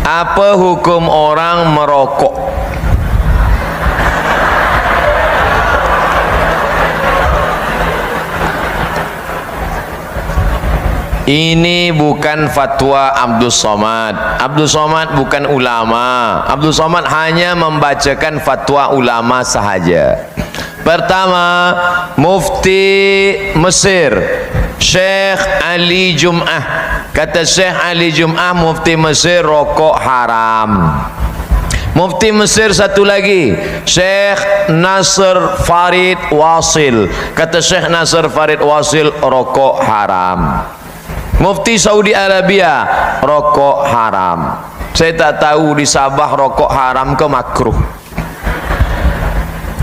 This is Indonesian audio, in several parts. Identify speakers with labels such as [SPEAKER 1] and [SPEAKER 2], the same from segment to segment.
[SPEAKER 1] Apa hukum orang merokok? Ini bukan fatwa Abdul Somad. Abdul Somad bukan ulama. Abdul Somad hanya membacakan fatwa ulama sahaja. Pertama, Mufti Mesir Syekh Ali Jum'ah, kata Syekh Ali Jum'ah, Mufti Mesir, rokok haram. Mufti Mesir satu lagi, Syekh Nasr Farid Wasil, kata Syekh Nasr Farid Wasil, rokok haram. Mufti Saudi Arabia, rokok haram. Saya tak tahu di Sabah rokok haram ke makruh.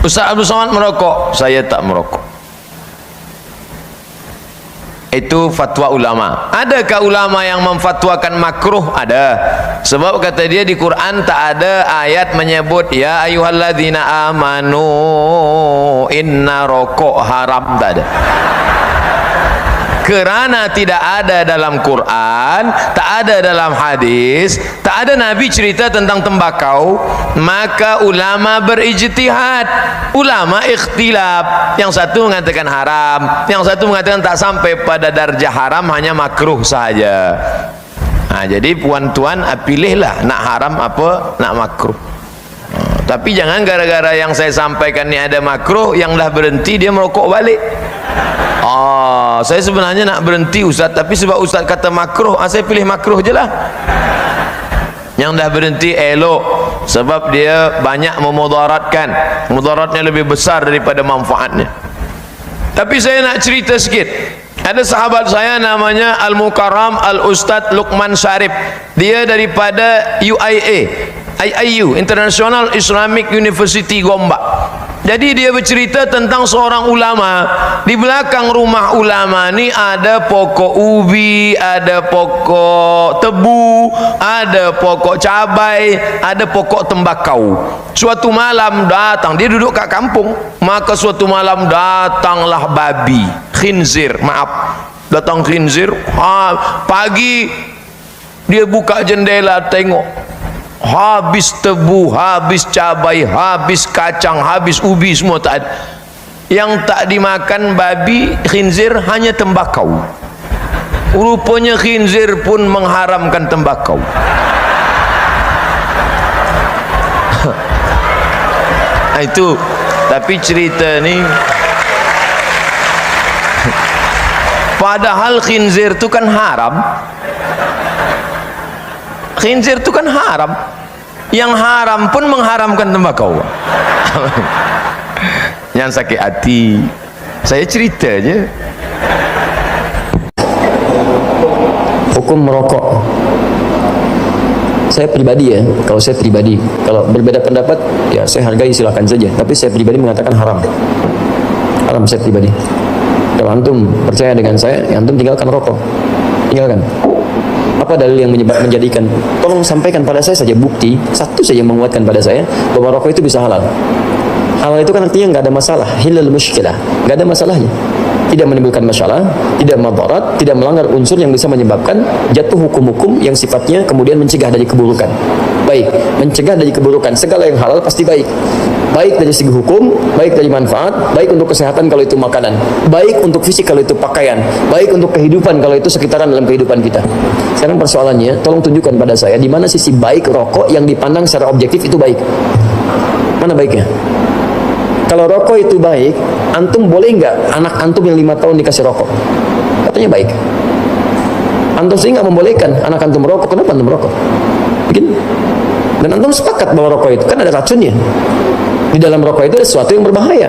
[SPEAKER 1] Ustaz Abdul Somad merokok, saya tak merokok. Itu fatwa ulama. Adakah ulama yang memfatwakan makruh? Ada. Sebab kata dia di Quran tak ada ayat menyebut ya ayyuhalladzina amanu inna rokok haram, tak ada. Kerana tidak ada dalam Quran, tak ada dalam hadis, tak ada Nabi cerita tentang tembakau, maka ulama berijtihad, ulama ikhtilaf. Yang satu mengatakan haram, yang satu mengatakan tak sampai pada darjah haram, hanya makruh sahaja. Nah, jadi puan-tuan pilihlah nak haram apa nak makruh. Tapi jangan gara-gara yang saya sampaikan ni ada makruh, yang dah berhenti dia merokok balik. Saya sebenarnya nak berhenti Ustaz, tapi sebab Ustaz kata makruh, saya pilih makruh je lah. Yang dah berhenti elok, sebab dia banyak memudaratkan, mudaratnya lebih besar daripada manfaatnya. Tapi saya nak cerita sikit. Ada sahabat saya namanya Al-Mukarram Al-Ustaz Luqman Syarif. Dia daripada UIA, IIU, International Islamic University Gombak. Jadi dia bercerita tentang seorang ulama. Di belakang rumah ulama ni ada pokok ubi, ada pokok tebu, ada pokok cabai, ada pokok tembakau. Suatu malam datang, dia duduk kat kampung, maka suatu malam datanglah babi, khinzir, datang khinzir. Pagi dia buka jendela tengok, habis tebu, habis cabai, habis kacang, habis ubi, semua tak ada. Yang tak dimakan babi khinzir hanya tembakau. Rupanya khinzir pun mengharamkan tembakau. Itu, tapi cerita ni padahal khinzir tu kan haram. Khinzir tu kan haram. Yang haram pun mengharamkan tembakau. Jangan sakit hati, saya cerita je.
[SPEAKER 2] Hukum merokok, saya pribadi kalau saya pribadi, kalau berbeda pendapat ya saya hargai, silakan saja. Tapi saya pribadi mengatakan haram. Haram saya pribadi. Kalau antum percaya dengan saya, ya antum tinggalkan rokok, tinggalkan. Apa dalil yang menjadikan? Tolong sampaikan pada saya saja bukti satu saja yang menguatkan pada saya bahwa rokok itu bisa halal. Halal itu kan artinya nggak ada masalah, hilal muskilah, nggak ada masalahnya, tidak menimbulkan masalah, tidak madarat, tidak melanggar unsur yang bisa menyebabkan jatuh hukum-hukum yang sifatnya kemudian mencegah dari keburukan. Baik, mencegah dari keburukan, segala yang halal pasti baik. Baik dari segi hukum, baik dari manfaat, baik untuk kesehatan kalau itu makanan, baik untuk fisik kalau itu pakaian, baik untuk kehidupan kalau itu sekitaran dalam kehidupan kita. Sekarang persoalannya, tolong tunjukkan pada saya di mana sisi baik rokok yang dipandang secara objektif itu baik. Mana baiknya? Kalau rokok itu baik, antum boleh nggak anak antum yang 5 tahun dikasih rokok? Katanya baik. Antum sih nggak membolehkan anak antum merokok. Kenapa antum merokok? Bikin. Dan antum sepakat bahwa rokok itu kan ada racunnya. Di dalam rokok itu ada sesuatu yang berbahaya.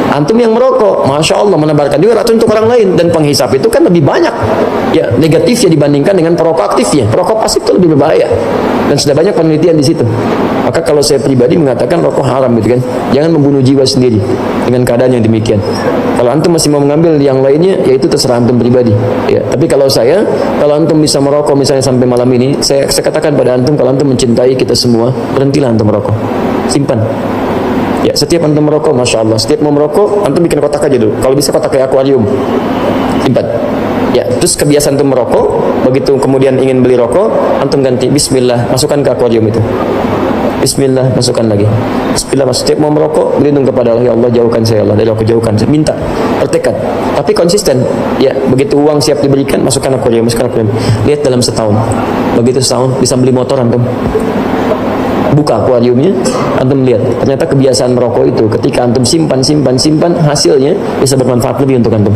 [SPEAKER 2] Antum yang merokok, masya Allah, menebarkan juga racun untuk orang lain. Dan penghisap itu kan lebih banyak ya negatifnya dibandingkan dengan perokok aktifnya. Perokok pasif itu lebih berbahaya. Dan sudah banyak penelitian di situ. Maka kalau saya pribadi mengatakan rokok haram gitu kan, jangan membunuh jiwa sendiri dengan keadaan yang demikian. Kalau antum masih mau mengambil yang lainnya, ya itu terserah antum pribadi. Ya, tapi kalau antum bisa merokok misalnya sampai malam ini, saya katakan pada antum, kalau antum mencintai kita semua, berhentilah antum merokok. Simpan. Ya, setiap antum merokok, masya Allah, setiap mau merokok, antum bikin kotak aja dulu. Kalau bisa kotak kayak akuarium, simpan. Ya, Ya, terus kebiasaan antum merokok, begitu kemudian ingin beli rokok, antum ganti bismillah, masukkan ke akuarium itu. Bismillah, masukkan lagi. Bismillah, setiap mau merokok, berlindung kepada Allah, ya Allah jauhkan saya, Allah dari rokok jauhkan saya. Minta, bertekad, tapi konsisten. Ya, begitu uang siap diberikan, masukkan akuarium, masukkan akuarium. Lihat dalam setahun. Begitu setahun bisa beli motor antum. Buka akuariumnya, antum lihat. Ternyata kebiasaan merokok itu ketika antum simpan, hasilnya bisa bermanfaat lebih untuk antum.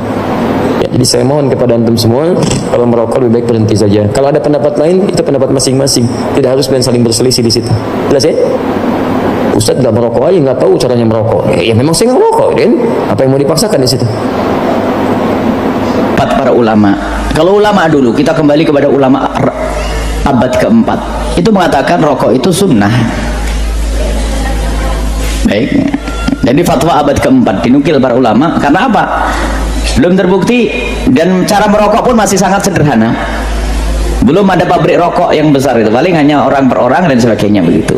[SPEAKER 2] Ya, jadi saya mohon kepada antum semua, kalau merokok lebih baik berhenti saja. Kalau ada pendapat lain, itu pendapat masing-masing. Tidak harus saling berselisih di situ. Jelas ya? Ustaz nggak merokok aja, nggak tahu caranya merokok. Ya memang saya nggak merokok, kan? Apa yang mau dipaksakan di situ?
[SPEAKER 3] Para ulama. Kalau ulama dulu, kita kembali kepada ulama abad keempat. Itu mengatakan rokok itu sunnah. Baik. Jadi fatwa abad keempat dinukil para ulama. Karena apa? Belum terbukti, dan cara merokok pun masih sangat sederhana. Belum ada pabrik rokok yang besar itu, paling hanya orang per orang dan sebagainya begitu.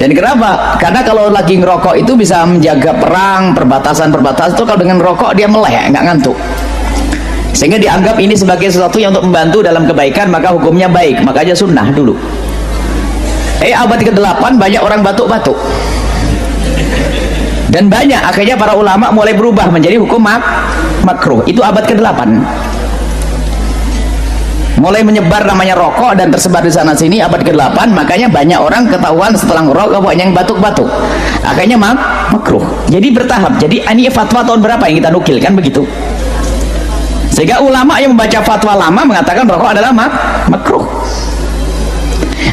[SPEAKER 3] Dan kenapa? Karena kalau lagi ngerokok itu bisa menjaga perang, perbatasan itu. Kalau dengan rokok dia melek, nggak ngantuk, sehingga dianggap ini sebagai sesuatu yang untuk membantu dalam kebaikan, maka hukumnya baik, makanya sunnah dulu. Abad ke-8 banyak orang batuk-batuk, dan banyak akhirnya para ulama mulai berubah menjadi hukum makruh. Itu abad ke-8 mulai menyebar namanya rokok dan tersebar di sana sini. Abad ke-8 makanya banyak orang ketahuan setelah ngerokok banyak yang batuk-batuk, akhirnya makruh. Jadi bertahap. Jadi ini fatwa tahun berapa yang kita nukil kan begitu, sehingga ulama yang membaca fatwa lama mengatakan rokok adalah makruh.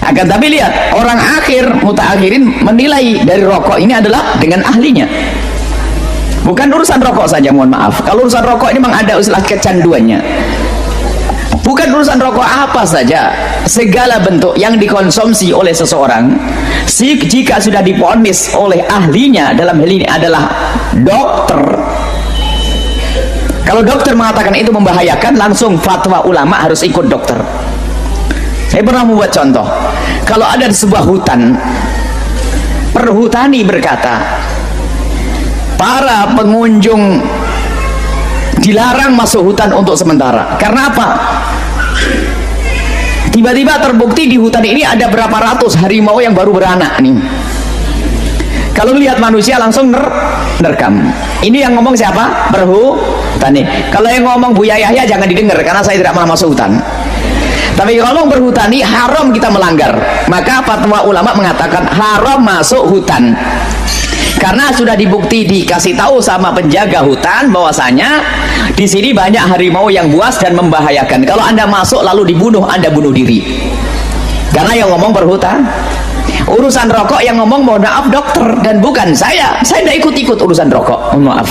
[SPEAKER 3] Akan tapi lihat, orang akhir mutaakhirin menilai dari rokok ini adalah dengan ahlinya. Bukan urusan rokok saja, mohon maaf. Kalau urusan rokok ini memang ada usaha kecanduannya. Bukan urusan rokok apa saja, segala bentuk yang dikonsumsi oleh seseorang, jika sudah divonis oleh ahlinya, dalam hal ini adalah dokter. Kalau dokter mengatakan itu membahayakan, langsung fatwa ulama harus ikut dokter. Saya pernah membuat contoh, kalau ada di sebuah hutan, perhutani berkata, para pengunjung dilarang masuk hutan untuk sementara. Karena apa? Tiba-tiba terbukti di hutan ini ada berapa ratus harimau yang baru beranak nih. Kalau lihat manusia langsung nerekam. Ini yang ngomong siapa? Perhutani. Kalau yang ngomong Buya Yahya jangan didengar, karena saya tidak pernah masuk hutan. Tapi kalau berhutani haram kita melanggar, maka fatwa ulama mengatakan haram masuk hutan, karena sudah dibukti, dikasih tahu sama penjaga hutan bahwasanya di sini banyak harimau yang buas dan membahayakan. Kalau anda masuk lalu dibunuh, anda bunuh diri. Karena yang ngomong berhutan. Urusan rokok yang ngomong mohon maaf dokter, dan bukan saya. Saya tidak ikut-ikut urusan rokok, mohon maaf.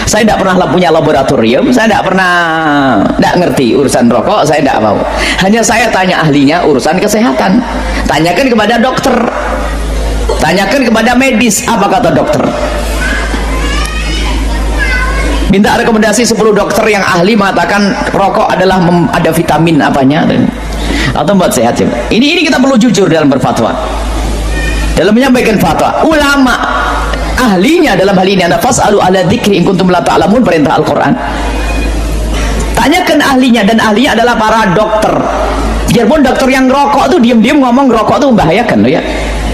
[SPEAKER 3] Saya tidak pernah punya laboratorium, saya tidak ngerti urusan rokok, saya tidak mau. Hanya saya tanya ahlinya urusan kesehatan. Tanyakan kepada dokter, tanyakan kepada medis, apa kata dokter. Minta rekomendasi 10 dokter yang ahli mengatakan rokok adalah ada vitamin apanya, atau buat sehat. Ini kita perlu jujur dalam berfatwa, dalam menyampaikan fatwa. Ulama ahlinya dalam hal ini, anda fas'alu ala dzikri in kuntum la ta'lamun, perintah Al-Quran. Tanyakan ahlinya, dan ahlinya adalah para dokter. Biarpun dokter yang rokok tuh diam-diam ngomong rokok tuh membahayakan loh ya.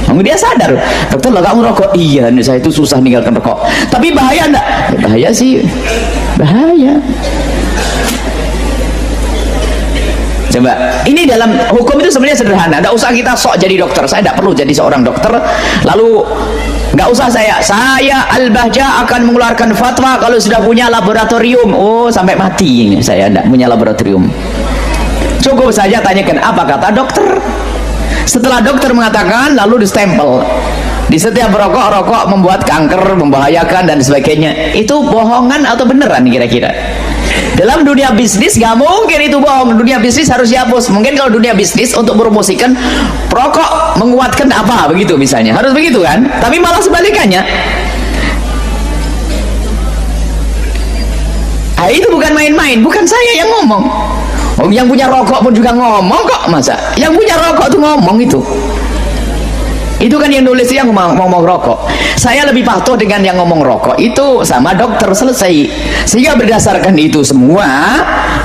[SPEAKER 3] Dia sadar, dokter lah kamu rokok, iya nih saya itu susah meninggalkan rokok. Tapi bahaya enggak? Bahaya sih, bahaya. Coba, ini dalam hukum itu sebenarnya sederhana. Tidak usah kita sok jadi dokter. Saya tidak perlu jadi seorang dokter. Lalu nggak usah saya Al-Bahja akan mengeluarkan fatwa kalau sudah punya laboratorium. Oh, sampai mati ini saya tidak punya laboratorium. Cukup saja tanyakan apa kata dokter. Setelah dokter mengatakan, lalu distempel di setiap rokok membuat kanker, membahayakan dan sebagainya. Itu bohongan atau beneran kira-kira? Dalam dunia bisnis gak mungkin itu bohong. Dunia bisnis harus dihapus. Mungkin kalau dunia bisnis untuk mempromosikan rokok menguatkan apa begitu misalnya, harus begitu kan? Tapi malah sebalikannya. Nah, itu bukan main-main, bukan saya yang ngomong. Yang punya rokok pun juga ngomong kok, masa? Yang punya rokok tuh ngomong itu. Itu kan yang nulis yang ngomong rokok. Saya lebih patuh dengan yang ngomong rokok itu sama dokter, selesai. Sehingga berdasarkan itu semua,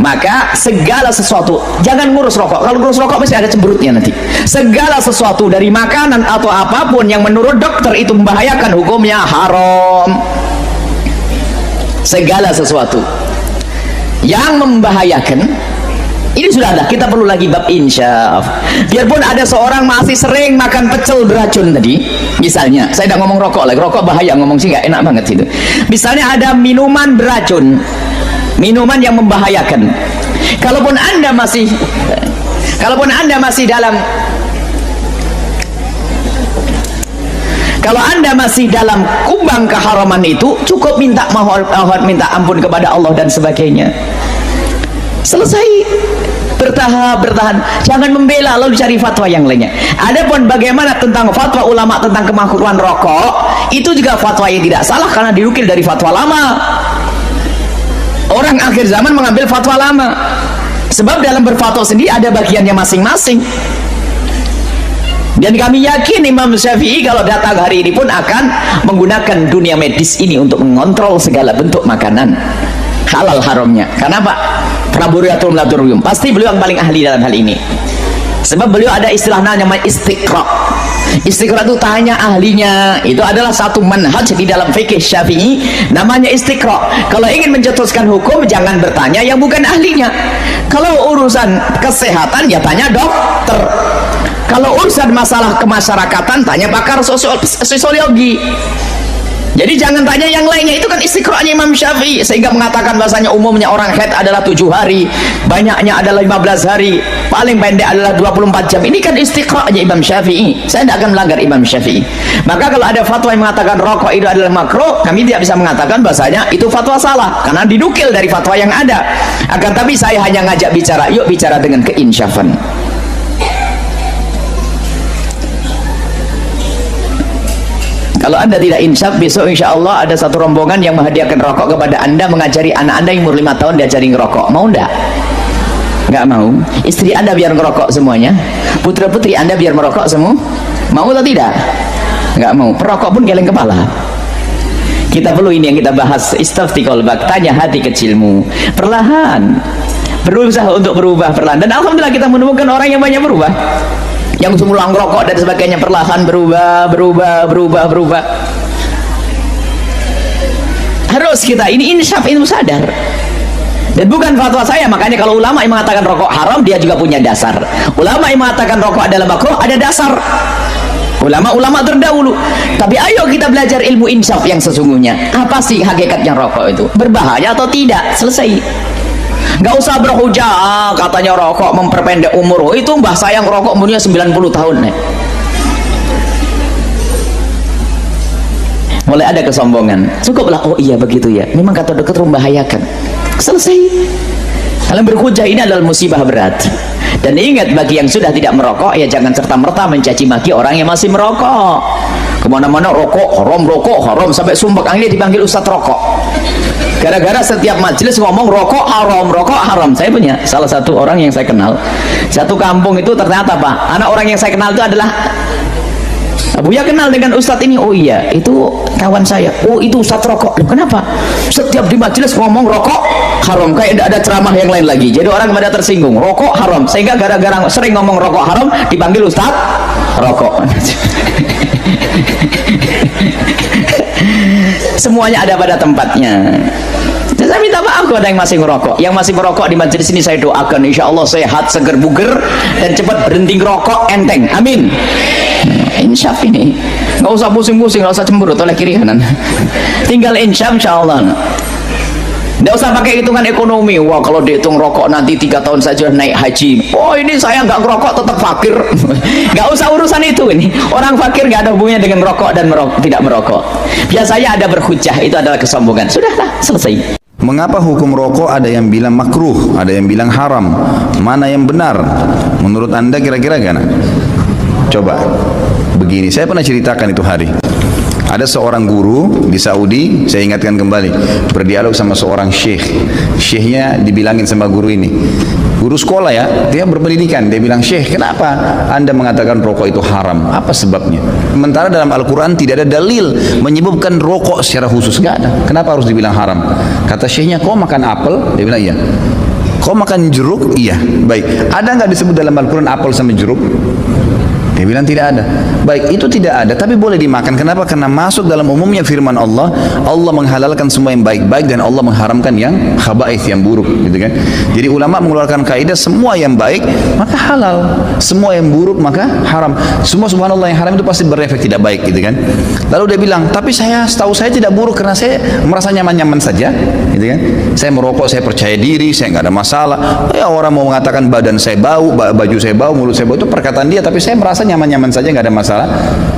[SPEAKER 3] maka segala sesuatu, jangan ngurus rokok. Kalau ngurus rokok masih ada cemberutnya nanti. Segala sesuatu dari makanan atau apapun yang menurut dokter itu membahayakan, hukumnya haram. Segala sesuatu yang membahayakan, ini sudah ada, kita perlu lagi bab insyaf. Biarpun ada seorang masih sering makan pecel beracun tadi, misalnya, saya tidak ngomong rokok lagi, rokok bahaya, ngomong sih nggak enak banget itu. Misalnya ada minuman beracun, minuman yang membahayakan. Kalaupun anda masih dalam, kalau anda masih dalam kubang keharaman itu, cukup minta mohon, minta ampun kepada Allah dan sebagainya. Selesai. Bertahan, jangan membela lalu cari fatwa yang lainnya. Adapun bagaimana tentang fatwa ulama tentang kemakruhan rokok, itu juga fatwa yang tidak salah karena dinukil dari fatwa lama. Orang akhir zaman mengambil fatwa lama, sebab dalam berfatwa sendiri ada bagiannya masing-masing. Dan kami yakin Imam Syafi'i kalau datang hari ini pun akan menggunakan dunia medis ini untuk mengontrol segala bentuk makanan halal haramnya. Karena Pak Praburiatum Laturium, pasti beliau yang paling ahli dalam hal ini. Sebab beliau ada istilah namanya istiqra. Istiqra itu tanya ahlinya. Itu adalah satu manhaj di dalam fikih Syafi'i, namanya istiqra. Kalau ingin mencetuskan hukum, jangan bertanya yang bukan ahlinya. Kalau urusan kesehatan, ya tanya dokter. Kalau urusan masalah kemasyarakatan, tanya pakar sosiologi. Jadi jangan tanya yang lainnya. Itu kan istiqra'nya Imam Syafi'i, sehingga mengatakan bahasanya umumnya orang haid adalah 7 hari, banyaknya adalah 15 hari, paling pendek adalah 24 jam. Ini kan istiqra'nya Imam Syafi'i. Saya tidak akan melanggar Imam Syafi'i. Maka kalau ada fatwa yang mengatakan rokok itu adalah makruh, kami tidak bisa mengatakan bahasanya itu fatwa salah, karena dinukil dari fatwa yang ada. Akan tapi saya hanya ngajak bicara, yuk bicara dengan keinsyafan. Kalau anda tidak insaf, besok insya Allah ada satu rombongan yang menghadiahkan rokok kepada anda, mengajari anak anda yang umur 5 tahun diajari ngerokok. Mau enggak? Enggak mau. Istri anda biar ngerokok semuanya, putra putri anda biar merokok semua. Mau atau tidak? Enggak mau. Perokok pun geleng kepala. Kita perlu ini yang kita bahas, istafti qalbak, tanya hati kecilmu, perlahan berusaha untuk berubah perlahan. Dan alhamdulillah kita menemukan orang yang banyak berubah, yang semula ngerokok dan sebagainya perlahan berubah. Harus kita ini insyaf, itu sadar. Dan bukan fatwa saya. Makanya kalau ulama yang mengatakan rokok haram, dia juga punya dasar. Ulama yang mengatakan rokok adalah makruh, ada dasar. Ulama-ulama terdahulu. Tapi ayo kita belajar ilmu insyaf yang sesungguhnya. Apa sih hakikatnya rokok itu? Berbahaya atau tidak? Selesai. Gak usah berhujah, katanya rokok memperpendek umur. Itu mbah saya yang rokok umurnya 90 tahun nih. Mulai ada kesombongan. Cukuplah, oh iya begitu ya, memang kata dokter membahayakan. Selesai. Dalam berhujah ini adalah musibah berat. Dan ingat, bagi yang sudah tidak merokok, ya jangan serta-merta mencaci maki orang yang masih merokok. Kemana-mana rokok haram, sampai sumpah akhirnya dipanggil ustadz rokok. Gara-gara setiap majelis ngomong rokok haram. Saya punya salah satu orang yang saya kenal, satu kampung itu ternyata Pak, anak orang yang saya kenal itu adalah Buya kenal dengan ustadz ini. Oh iya, itu kawan saya. Oh itu ustadz rokok. Kenapa? Setiap di majelis ngomong rokok haram, kayak tidak ada ceramah yang lain lagi. Jadi orang pada tersinggung, rokok haram. Sehingga gara-gara sering ngomong rokok haram, dipanggil ustadz rokok. Semuanya ada pada tempatnya. Dan saya minta maaf kepada yang masih merokok. Yang masih merokok di majelis ini saya doakan insya Allah sehat, seger, buger, dan cepat berhenti ngerokok enteng. Amin. Insyaf ini nggak usah pusing-pusing, nggak usah cemberut oleh kiri kanan. Tinggal insyaf insya Allah. Nggak usah pakai hitungan ekonomi. Wah kalau dihitung rokok nanti 3 tahun saja naik haji. Oh ini saya nggak ngerokok tetap fakir. Nggak usah urusan itu ini. Orang fakir nggak ada hubungannya dengan rokok dan tidak merokok. Biasanya ada berhujah, itu adalah kesombongan. Sudahlah, selesai.
[SPEAKER 4] Mengapa hukum rokok ada yang bilang makruh, ada yang bilang haram? Mana yang benar? Menurut anda kira-kira gimana? Coba begini, saya pernah ceritakan itu hari. Ada seorang guru di Saudi, saya ingatkan kembali, berdialog sama seorang syekh. Syekhnya dibilangin sama guru ini, guru sekolah ya, dia berpendidikan, dia bilang, Syekh, kenapa Anda mengatakan rokok itu haram? Apa sebabnya? Sementara dalam Al-Quran tidak ada dalil menyebutkan rokok secara khusus, nggak ada. Kenapa harus dibilang haram? Kata Syekhnya, kau makan apel? Dia bilang iya. Kau makan jeruk? Iya. Baik, ada nggak disebut dalam Al-Quran apel sama jeruk? Dia bilang tidak ada. Baik, itu tidak ada, tapi boleh dimakan. Kenapa? Karena masuk dalam umumnya firman Allah. Allah menghalalkan semua yang baik-baik dan Allah mengharamkan yang khaba'ith, yang buruk, gitu kan? Jadi ulama mengeluarkan kaidah semua yang baik maka halal, semua yang buruk maka haram. Semua subhanallah yang haram itu pasti berefek tidak baik, gitu kan? Lalu dia bilang, tapi setahu saya tidak buruk karena saya merasa nyaman-nyaman saja, gitu kan? Saya merokok, saya percaya diri, saya nggak ada masalah. Ya, orang mau mengatakan badan saya bau, baju saya bau, mulut saya bau, itu perkataan dia, tapi saya merasa nyaman-nyaman saja, nggak ada masalah,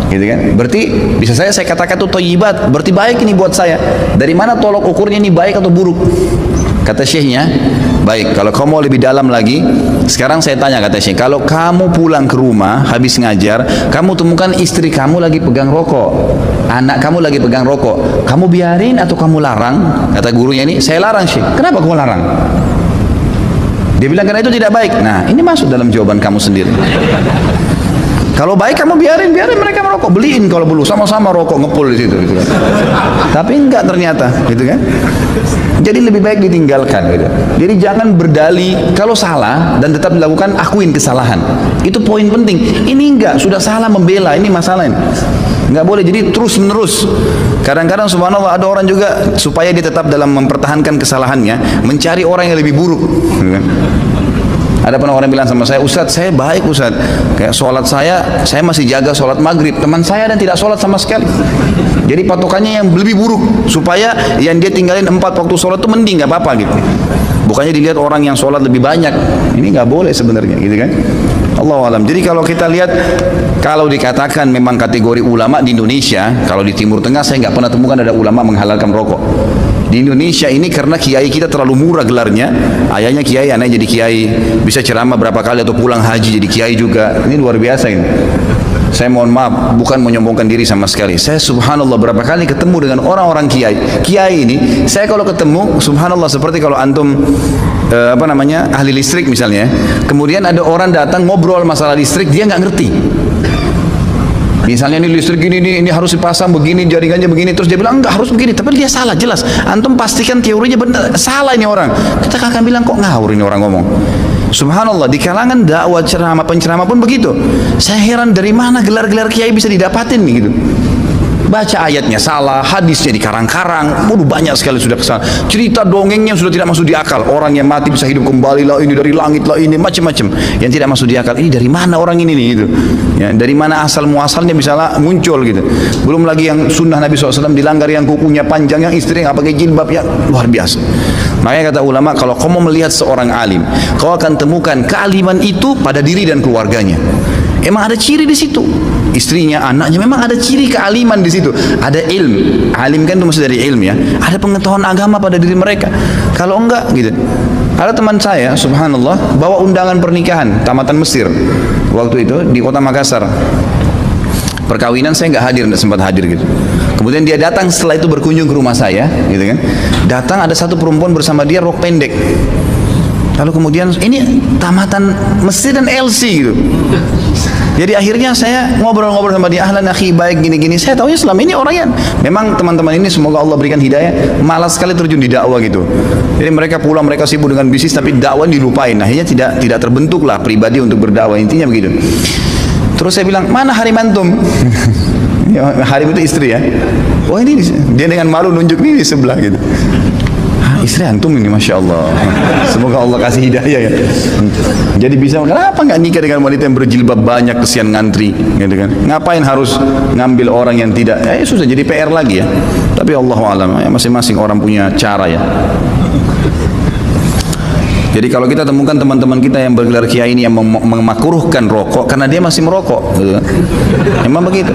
[SPEAKER 4] gitu kan? Berarti bisa saya katakan itu thayyibat, berarti baik ini buat saya. Dari mana tolok ukurnya ini baik atau buruk? Kata syekhnya, baik, kalau kamu mau lebih dalam lagi, sekarang saya tanya, kata syekh, kalau kamu pulang ke rumah habis ngajar, kamu temukan istri kamu lagi pegang rokok, anak kamu lagi pegang rokok, kamu biarin atau kamu larang? Kata gurunya ini, saya larang, syekh. Kenapa kamu larang? Dia bilang karena itu tidak baik. Nah, ini masuk dalam jawaban kamu sendiri. Kalau baik kamu biarin mereka merokok, beliin kalau perlu, sama-sama rokok ngepul di situ, gitu kan. Tapi enggak ternyata, gitu kan. Jadi lebih baik ditinggalkan, gitu. Jadi jangan berdalih kalau salah dan tetap dilakukan, akuin kesalahan. Itu poin penting. Ini enggak, sudah salah membela, ini masalah ini. Enggak boleh, jadi terus menerus. Kadang-kadang subhanallah ada orang juga supaya dia tetap dalam mempertahankan kesalahannya, mencari orang yang lebih buruk, gitu kan. Ada pernah orang bilang sama saya, Ustadz, saya baik Ustadz, kayak sholat saya masih jaga sholat maghrib, teman saya dan tidak sholat sama sekali. Jadi patokannya yang lebih buruk, supaya yang dia tinggalin 4 waktu sholat itu mending, nggak apa-apa gitu. Bukannya dilihat orang yang sholat lebih banyak, ini nggak boleh sebenarnya, gitu kan? Allahu alam. Jadi kalau kita lihat, kalau dikatakan memang kategori ulama di Indonesia, kalau di Timur Tengah saya nggak pernah temukan ada ulama menghalalkan rokok. Di Indonesia ini karena kiai kita terlalu murah gelarnya, ayahnya kiai, anaknya jadi kiai, bisa ceramah berapa kali atau pulang haji jadi kiai juga. Ini luar biasa ini. Saya mohon maaf, bukan menyombongkan diri sama sekali. Saya subhanallah berapa kali ketemu dengan orang-orang kiai. Kiai ini, saya kalau ketemu, subhanallah seperti kalau antum ahli listrik misalnya. Kemudian ada orang datang ngobrol masalah listrik, dia nggak ngerti. Misalnya ini listrik ini harus dipasang begini, jaringannya begini, terus dia bilang enggak harus begini, tapi dia salah jelas. Antum pastikan teorinya benar, salah ini orang. Kita akan bilang kok ngawur ini orang ngomong. Subhanallah, di kalangan dakwah penceramah pun begitu. Saya heran dari mana gelar-gelar kiai bisa didapatin nih gitu. Baca ayatnya salah, hadisnya dikarang-karang, banyak sekali sudah kesalahan. Cerita dongengnya sudah tidak masuk di akal. Orang yang mati bisa hidup kembali lah, ini dari langit lah, ini macam-macam yang tidak masuk di akal. Ini dari mana orang ini nih gitu? Ya, dari mana asal muasalnya bisa muncul gitu? Belum lagi yang sunnah Nabi SAW dilanggar, yang kukunya panjang, yang istri nggak pakai jilbab, yang luar biasa. Makanya kata ulama, kalau kamu melihat seorang alim, kau akan temukan kealiman itu pada diri dan keluarganya. Emang ada ciri di situ, istrinya, anaknya, memang ada ciri kealiman di situ. Ada ilmu, alim kan itu mesti dari ilmu ya. Ada pengetahuan agama pada diri mereka. Kalau enggak gitu. Ada teman saya, subhanallah, bawa undangan pernikahan tamatan Mesir waktu itu di kota Makassar. Perkawinan saya nggak hadir, nggak sempat hadir gitu. Kemudian dia datang setelah itu berkunjung ke rumah saya, gitu kan. Datang ada satu perempuan bersama dia rok pendek. Lalu kemudian ini tamatan Mesir dan LC gitu. Jadi akhirnya saya ngobrol-ngobrol sama dia, ahlan akhi, baik gini-gini. Saya tahunya selama ini orangnya memang teman-teman ini semoga Allah berikan hidayah, malas sekali terjun di dakwah gitu. Jadi mereka pulang, mereka sibuk dengan bisnis tapi dakwah dilupain. Akhirnya tidak terbentuklah pribadi untuk berdakwah, intinya begitu. Terus saya bilang, mana harim antum? Harim itu istri ya. Oh ini dia dengan malu nunjuk nih di sebelah gitu. Istri antum ini, masya Allah. Semoga Allah kasih hidayah ya. Jadi bisa, kenapa nggak nikah dengan wanita yang berjilbab banyak, kesian ngantri, gitu kan? Ngapain harus ngambil orang yang tidak? Ya susah, jadi PR lagi ya. Tapi Allah alam, ya, masing-masing orang punya cara ya. Jadi kalau kita temukan teman-teman kita yang bergelar kiai ini yang memakruhkan rokok karena dia masih merokok, gitu kan? Memang begitu.